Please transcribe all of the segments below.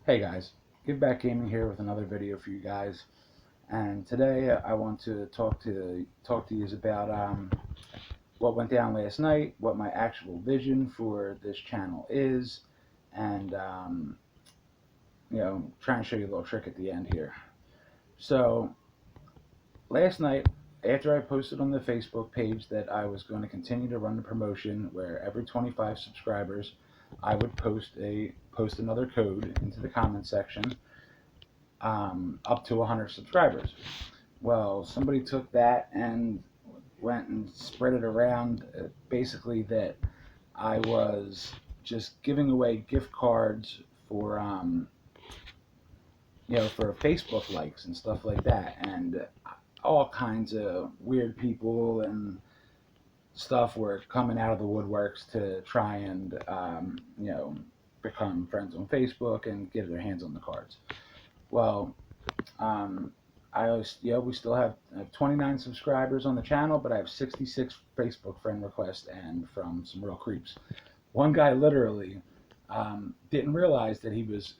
Hey guys, Give Back Gaming here with another video for you guys. And today I want to talk to you about what went down last night, what my actual vision for this channel is, and try and show you a little trick at the end here. So last night, after I posted on the Facebook page that I was going to continue to run the promotion, where every 25 subscribers, I would post another code into the comment section up to 100 subscribers. Well, somebody took that and went and spread it around, basically that I was just giving away gift cards for for Facebook likes and stuff like that, and all kinds of weird people and stuff were coming out of the woodworks to try and become friends on Facebook and get their hands on the cards. Well, Um, we still have 29 subscribers on the channel, but I have 66 Facebook friend requests and from some real creeps. One guy literally didn't realize that he was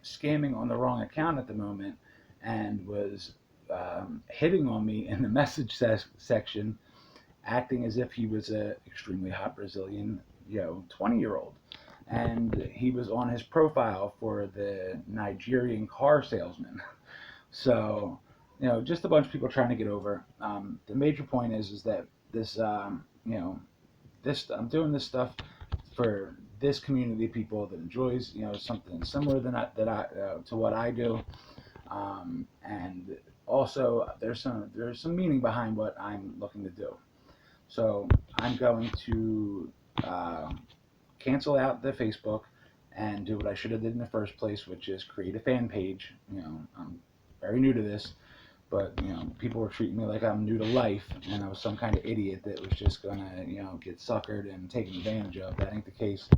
scamming on the wrong account at the moment and was hitting on me in the message section, acting as if he was a extremely hot Brazilian, 20-year-old. And he was on his profile for the Nigerian car salesman. So, just a bunch of people trying to get over. The major point is that this, this I'm doing this stuff for this community of people that enjoys, something similar to what I do, and also there's some meaning behind what I'm looking to do. So I'm going to cancel out the Facebook and do what I should have did in the first place, which is create a fan page. I'm very new to this, but people were treating me like I'm new to life, and I was some kind of idiot that was just gonna get suckered and taken advantage of. That ain't the case.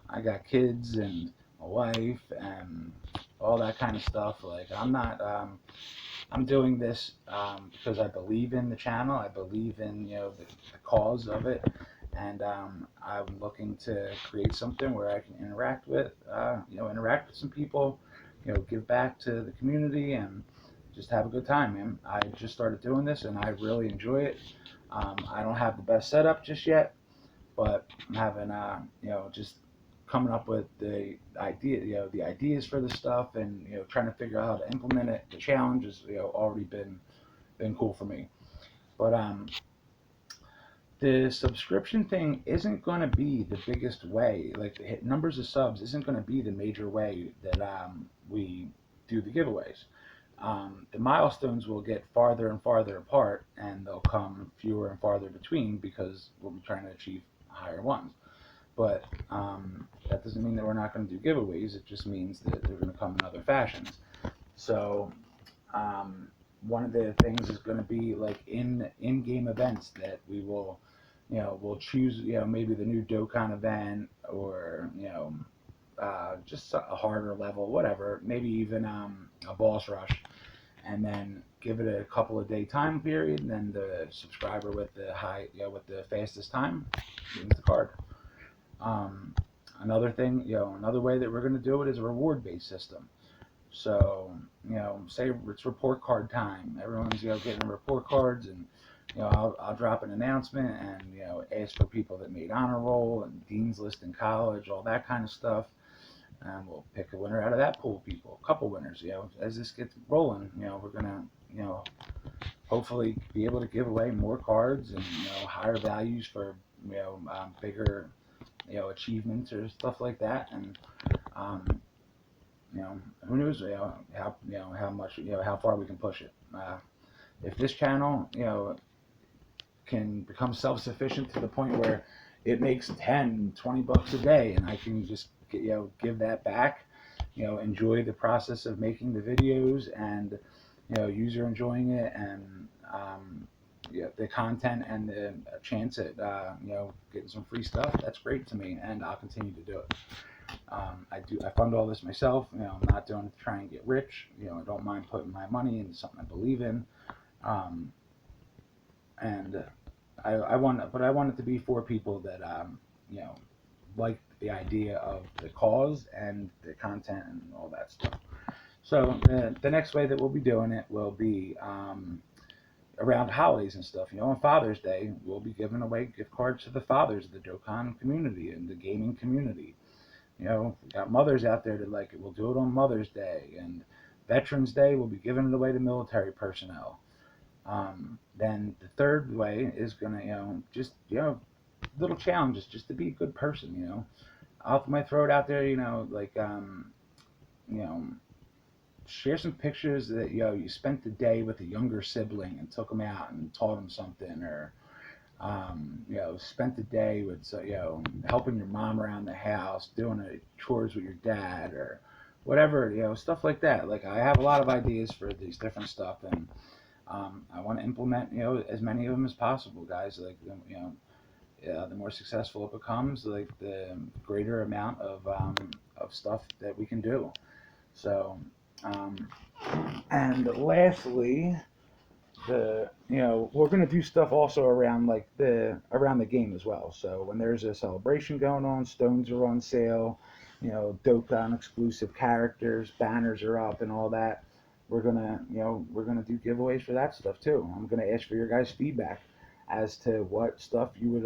I got kids and a wife and all that kind of stuff. Like I'm not. I'm doing this because I believe in the channel. I believe in the cause of it, and I'm looking to create something where I can interact with some people, give back to the community, and just have a good time, man. I just started doing this, and I really enjoy it. I don't have the best setup just yet, but I'm having just coming up with the ideas for the stuff, and trying to figure out how to implement it. The challenge has already been cool for me, but the subscription thing isn't going to be the biggest way. Like the hit numbers of subs isn't going to be the major way that we do the giveaways. The milestones will get farther and farther apart, and they'll come fewer and farther between because we'll be trying to achieve higher ones. But that doesn't mean that we're not going to do giveaways. It just means that they're going to come in other fashions. So one of the things is going to be like in-game events that we'll choose, maybe the new Dokkan event, or just a harder level, whatever, maybe even a boss rush, and then give it a couple of day time period, and then the subscriber with the fastest time wins the card. um, Another thing, another way that we're going to do it is a reward based system. So, say it's report card time. Everyone's getting report cards, and I'll drop an announcement and ask for people that made honor roll and dean's list in college, all that kind of stuff, and we'll pick a winner out of that pool of people. A couple winners, as this gets rolling. We're gonna hopefully be able to give away more cards and higher values for bigger achievements or stuff like that, and um, who knows, how much, how far we can push it. If this channel, can become self-sufficient to the point where it makes 10, 20 bucks a day, and I can just, give that back, enjoy the process of making the videos, and, user enjoying it, and, the content and the chance at, getting some free stuff, that's great to me, and I'll continue to do it. I fund all this myself. I'm not doing it to try and get rich. I don't mind putting my money into something I believe in. Um, and I want it to be for people that you know like the idea of the cause and the content and all that stuff. So the next way that we'll be doing it will be around holidays and stuff. On Father's Day, we'll be giving away gift cards to the fathers of the Dokkan community and the gaming community. We got mothers out there that like it. We'll do it on Mother's Day and Veterans Day. We'll be giving it away to military personnel. Then the third way is gonna, just little challenges, just to be a good person. I might throw it out there. Like you know, share some pictures that you spent the day with a younger sibling and took them out and taught them something, or spent the day with helping your mom around the house, doing chores with your dad, or whatever, stuff like that. Like I have a lot of ideas for these different stuff, and I want to implement as many of them as possible, guys. Like the more successful it becomes, like the greater amount of stuff that we can do. So, um, and lastly, we're gonna do stuff also around like the game as well. So when there's a celebration going on, stones are on sale, Dokkan exclusive characters, banners are up, and all that. We're gonna do giveaways for that stuff too. I'm gonna ask for your guys' feedback as to what stuff you'd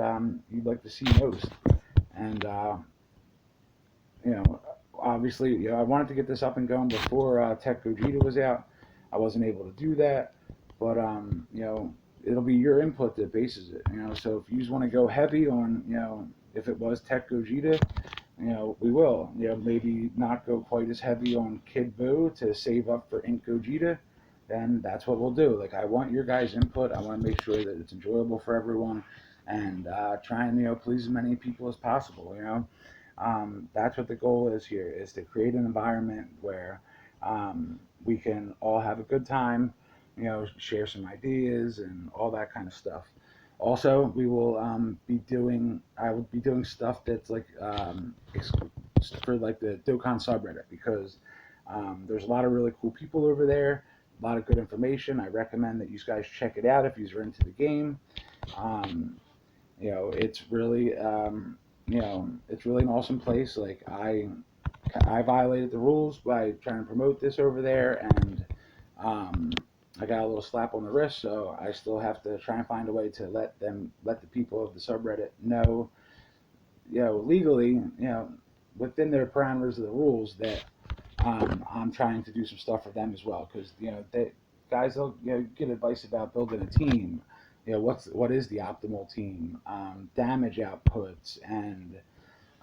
like to see most, and you know obviously I wanted to get this up and going before Tech Gogeta was out. I wasn't able to do that, but it'll be your input that bases it. So if you just want to go heavy on, if it was Tech Gogeta, we will. Maybe not go quite as heavy on Kid Buu to save up for Ink Gogeta. Then that's what we'll do. Like I want your guys' input. I want to make sure that it's enjoyable for everyone, and try and please as many people as possible. That's what the goal is here: is to create an environment where we can all have a good time, share some ideas and all that kind of stuff. Also, I will be doing stuff that's like for like the Dokkan subreddit, because there's a lot of really cool people over there, a lot of good information. I recommend that you guys check it out if you're into the game. Um, it's really it's really an awesome place. Like I violated the rules by trying to promote this over there, and um, I got a little slap on the wrist. So I still have to try and find a way to let the people of the subreddit know, legally, within their parameters of the rules, that I'm trying to do some stuff for them as well. Because they guys, they'll get advice about building a team. What is the optimal team, damage outputs, and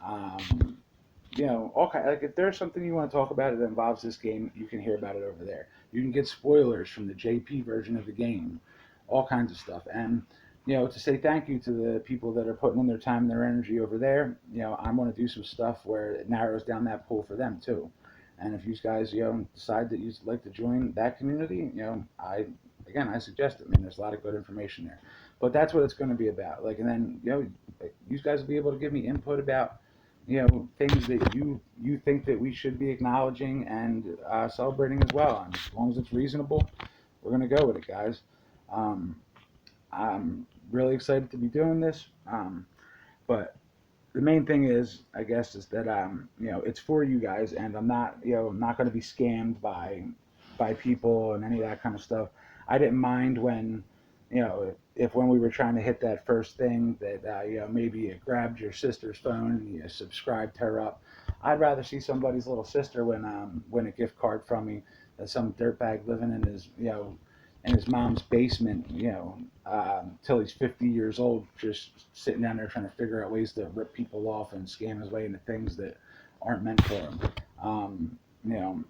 all kind. Like if there's something you want to talk about that involves this game, you can hear about it over there. You can get spoilers from the JP version of the game, all kinds of stuff. And to say thank you to the people that are putting in their time and their energy over there, I'm going to do some stuff where it narrows down that pool for them too. And if you guys decide that you'd like to join that community, I suggest it. I mean, there's a lot of good information there. But that's what it's going to be about. Like, and then you guys will be able to give me input about things that you think that we should be acknowledging and celebrating as well. And as long as it's reasonable, we're gonna go with it, guys. Um, I'm really excited to be doing this. But the main thing is, I guess, is that it's for you guys, and I'm not not going to be scammed by people and any of that kind of stuff. I didn't mind when if when we were trying to hit that first thing that maybe you grabbed your sister's phone and you subscribed her up. I'd rather see somebody's little sister win a gift card from me than some dirtbag living in his in his mom's basement, till he's 50 years old, just sitting down there trying to figure out ways to rip people off and scam his way into things that aren't meant for him. You know,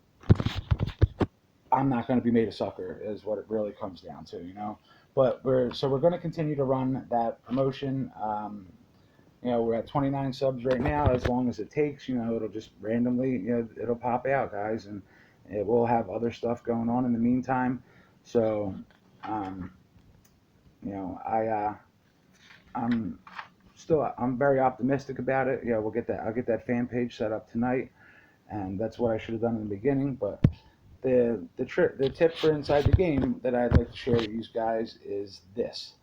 I'm not going to be made a sucker, is what it really comes down to. But we're going to continue to run that promotion. We're at 29 subs right now. As long as it takes, it'll just randomly, it'll pop out, guys, and it will have other stuff going on in the meantime. So, I'm very optimistic about it. I'll get that fan page set up tonight, and that's what I should have done in the beginning. But the tip for inside the game that I'd like to share with you guys is this: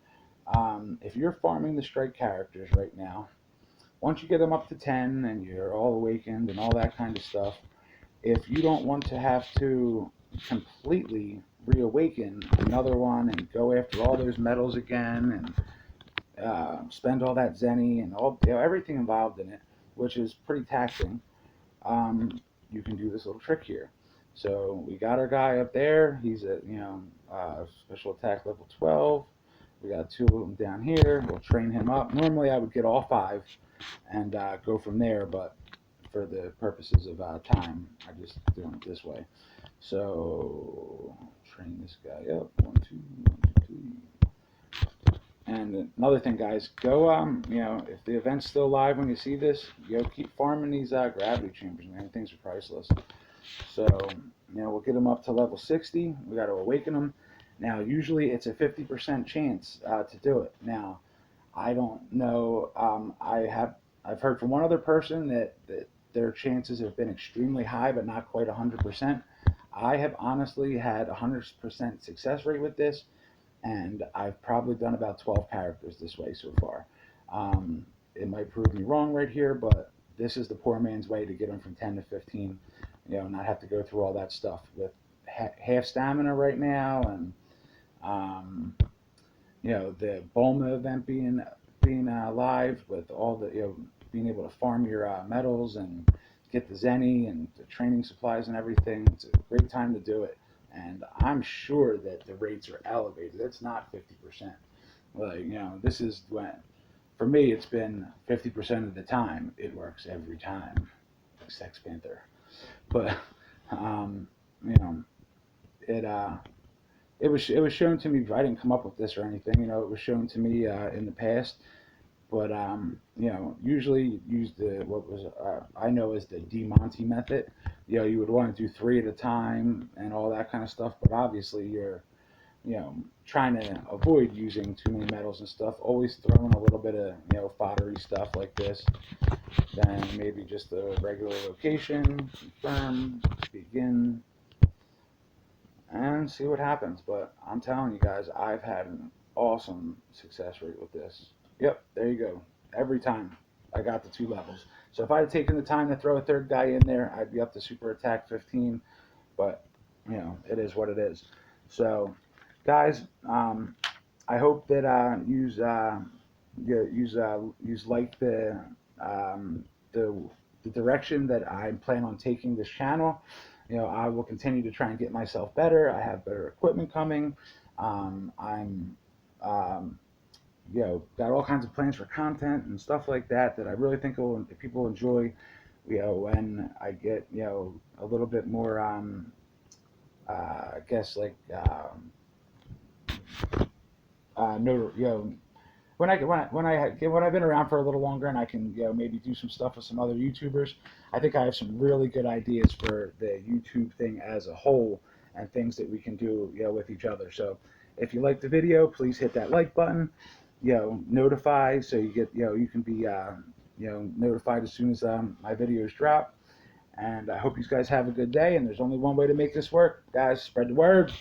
if you're farming the strike characters right now, once you get them up to 10 and you're all awakened and all that kind of stuff, if you don't want to have to completely reawaken another one and go after all those metals again and spend all that zenny and all, everything involved in it, which is pretty taxing, you can do this little trick here. So we got our guy up there. He's at special attack level 12. We got two of them down here. We'll train him up. Normally I would get all five and go from there, but for the purposes of time, I just doing it this way. So train this guy up. 1, 2, 1, 2, 3. And another thing, guys, go if the event's still live when you see this, keep farming these gravity chambers, man. Things are priceless. So we'll get them up to level 60. We got to awaken them. Now, usually it's a 50% chance to do it. Now, I don't know. I've heard from one other person that their chances have been extremely high, but not quite 100%. I have honestly had 100% success rate with this, and I've probably done about 12 characters this way so far. It might prove me wrong right here, but this is the poor man's way to get them from 10 to 15. Not have to go through all that stuff with half stamina right now, and the Bulma event being live with all the being able to farm your metals and get the zenny and the training supplies and everything. It's a great time to do it, and I'm sure that the rates are elevated. It's not 50%. Like this is when, for me, it's been 50% of the time. It works every time, like Sex Panther. But it was shown to me. I didn't come up with this or anything. It was shown to me in the past. But usually use what was I know as the DeMonte method. You would want to do 3 at a time and all that kind of stuff. But obviously you're trying to avoid using too many metals and stuff. Always throw in a little bit of foddery stuff like this. Then maybe just a regular location, confirm, begin, and see what happens. But I'm telling you guys, I've had an awesome success rate with this. Yep, there you go. Every time I got the 2 levels. So if I had taken the time to throw a third guy in there, I'd be up to super attack 15. But it is what it is. So guys, I hope that use like the direction that I plan on taking this channel. I will continue to try and get myself better. I have better equipment coming. I'm got all kinds of plans for content and stuff like that I really think people enjoy. When I get a little bit more I guess like when I've been around for a little longer and I can maybe do some stuff with some other YouTubers. I think I have some really good ideas for the YouTube thing as a whole and things that we can do with each other. So if you like the video, please hit that like button. Notify so you get you can be notified as soon as my videos drop. And I hope you guys have a good day. And there's only one way to make this work, guys. Spread the word.